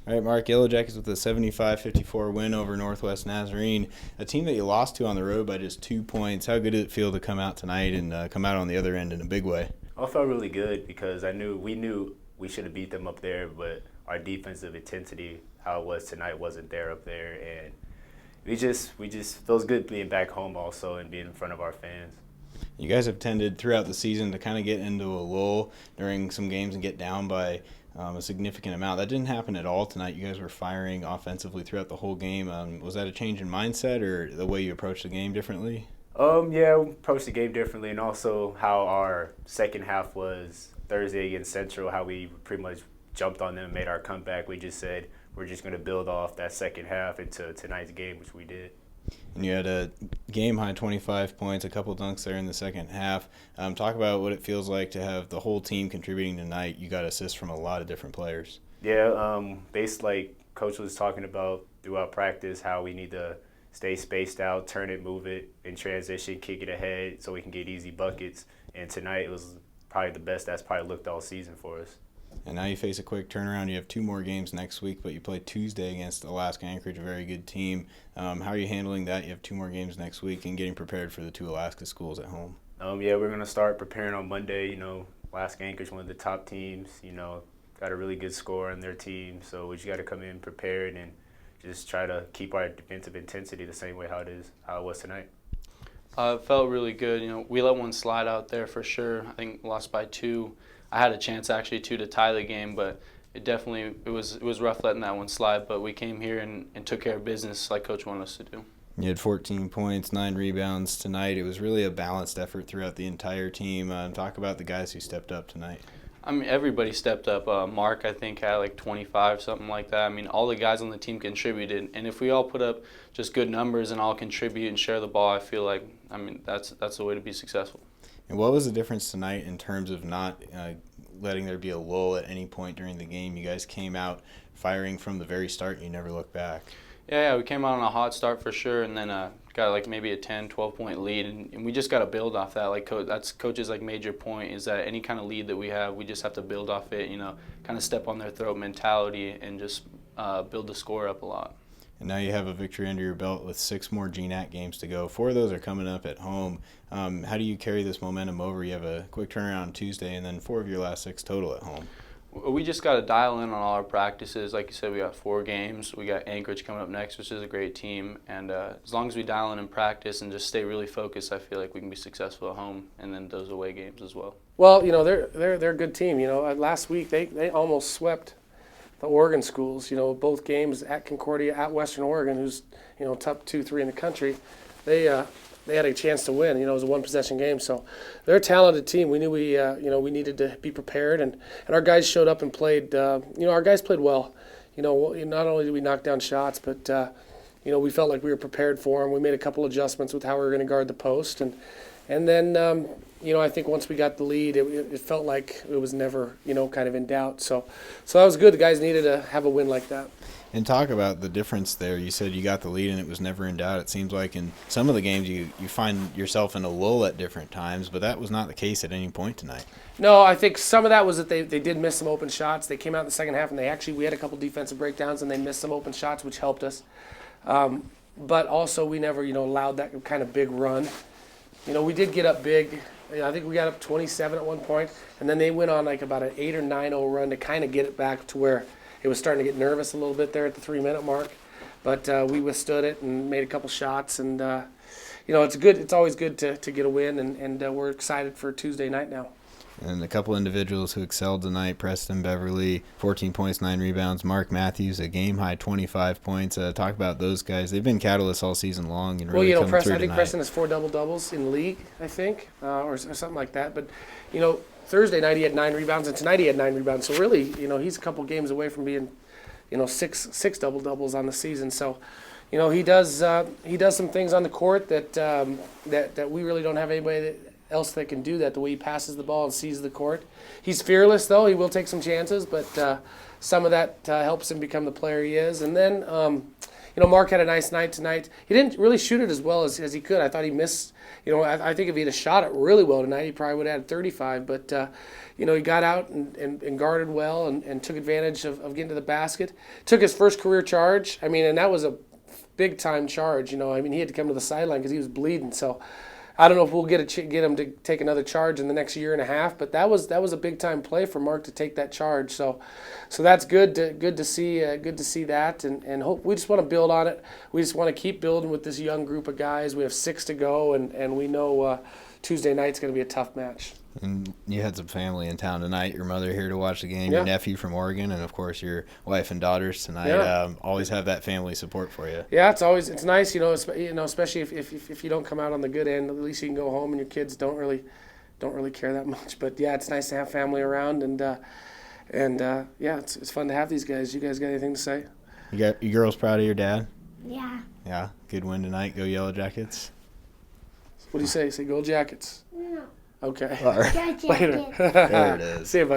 All right, Mark, Yellowjackets with a 75-54 win over Northwest Nazarene, a team that you lost to on the road by just 2 points. How good did it feel to come out tonight and come out on the other end in a big way? I felt really good because we knew we should have beat them up there, but our defensive intensity, how it was tonight, wasn't there up there, and we just feels good being back home also and being in front of our fans. You guys have tended throughout the season to kind of get into a lull during some games and get down by a significant amount. That didn't happen at all tonight. You guys were firing offensively throughout the whole game. Was that a change in mindset or the way you approached the game differently? Yeah, we approached the game differently, and also how our second half was Thursday against Central, how we pretty much jumped on them and made our comeback. We just said we're just going to build off that second half into tonight's game, which we did. And you had a game-high 25 points, a couple dunks there in the second half. Talk about what it feels like to have the whole team contributing tonight. You got assists from a lot of different players. Yeah, based like Coach was talking about throughout practice, how we need to stay spaced out, turn it, move it, in transition, kick it ahead so we can get easy buckets. And tonight it was probably the best that's probably looked all season for us. And now you face a quick turnaround. You have 2 more games next week, but you play Tuesday against Alaska Anchorage, a very good team. How are you handling that? You have 2 more games next week and getting prepared for the 2 Alaska schools at home. Yeah, we're going to start preparing on Monday. Alaska Anchorage, one of the top teams, got a really good score on their team. So we just got to come in prepared and just try to keep our defensive intensity the same way how it was tonight. It felt really good. We let one slide out there for sure. I think lost by 2. I had a chance actually to tie the game, but it was rough letting that one slide. But we came here and took care of business like Coach wanted us to do. You had 14 points, 9 rebounds tonight. It was really a balanced effort throughout the entire team. Talk about the guys who stepped up tonight. I mean, everybody stepped up. Mark, I think, had like 25, something like that. I mean, all the guys on the team contributed. And if we all put up just good numbers and all contribute and share the ball, I feel like, that's the way to be successful. And what was the difference tonight in terms of not letting there be a lull at any point during the game? You guys came out firing from the very start and you never looked back. Yeah, we came out on a hot start for sure, and then got like maybe a 10, 12-point lead, and we just got to build off that. Like that's Coach's like major point is that any kind of lead that we have, we just have to build off it. Kind of step on their throat mentality and just build the score up a lot. And now you have a victory under your belt with 6 more GNAC games to go. 4 of those are coming up at home. How do you carry this momentum over? You have a quick turnaround on Tuesday, and then 4 of your last 6 total at home. We just got to dial in on all our practices. Like you said, we got 4 games. We got Anchorage coming up next, which is a great team. And as long as we dial in practice and just stay really focused, I feel like we can be successful at home and then those away games as well. Well, they're a good team. Last week they almost swept the Oregon schools. Both games at Concordia, at Western Oregon, who's top 2, 3 in the country. They had a chance to win. It was a 1-possession game, so they're a talented team. We knew we needed to be prepared, and our guys showed up and played. Our guys played well. Not only did we knock down shots, but we felt like we were prepared for them. We made a couple adjustments with how we were going to guard the post, and then I think once we got the lead, it felt like it was never kind of in doubt. So that was good. The guys needed to have a win like that. And talk about the difference there. You said you got the lead and it was never in doubt. It seems like in some of the games you find yourself in a lull at different times, but that was not the case at any point tonight. No, I think some of that was that they did miss some open shots. They came out in the second half and we had a couple defensive breakdowns and they missed some open shots, which helped us. But also we never allowed that kind of big run. We did get up big. I think we got up 27 at one point, and then they went on like about an 8 or 9-0 run to kind of get it back to where it was starting to get nervous a little bit there at the 3-minute mark. But we withstood it and made a couple shots, and it's good. It's always good to get a win, and we're excited for Tuesday night now. And a couple individuals who excelled tonight: Preston Beverly, 14 points, 9 rebounds. Marc Matthews, a game-high 25 points. Talk about those guys. They've been catalysts all season long and really coming through tonight. I think Preston has 4 double-doubles in league, I think, or something like that. But, Thursday night he had 9 rebounds, and tonight he had 9 rebounds. So really, he's a couple games away from being, 6 double-doubles on the season. So, he does some things on the court that we really don't have anybody else that can do that, the way he passes the ball and sees the court. He's fearless, though. He will take some chances, but some of that helps him become the player he is. And then, Mark had a nice night tonight. He didn't really shoot it as well as he could. I thought he missed. I think if he'd have shot it really well tonight, he probably would have had 35. But, he got out and guarded well and took advantage of getting to the basket. Took his first career charge. And that was a big-time charge. He had to come to the sideline because he was bleeding. So I don't know if we'll get him to take another charge in the next year and a half, but that was a big-time play for Mark to take that charge. So that's good to see that, and hope we just want to build on it. We just want to keep building with this young group of guys. We have 6 to go, and we know Tuesday night's going to be a tough match. And you had some family in town tonight. Your mother here to watch the game, Yeah. your nephew from Oregon, and of course your wife and daughters tonight. Yeah. Always have that family support for you. Yeah, it's nice, especially if you don't come out on the good end. At least you can go home and your kids don't really care that much. But yeah, it's nice to have family around, and yeah, it's fun to have these guys. You guys got anything to say? You girls proud of your dad? Yeah. Yeah, good win tonight. Go Yellowjackets. What do you say? Say go Jackets. No. Okay. All right. Go Later. Jackets. There it is. See you, bud.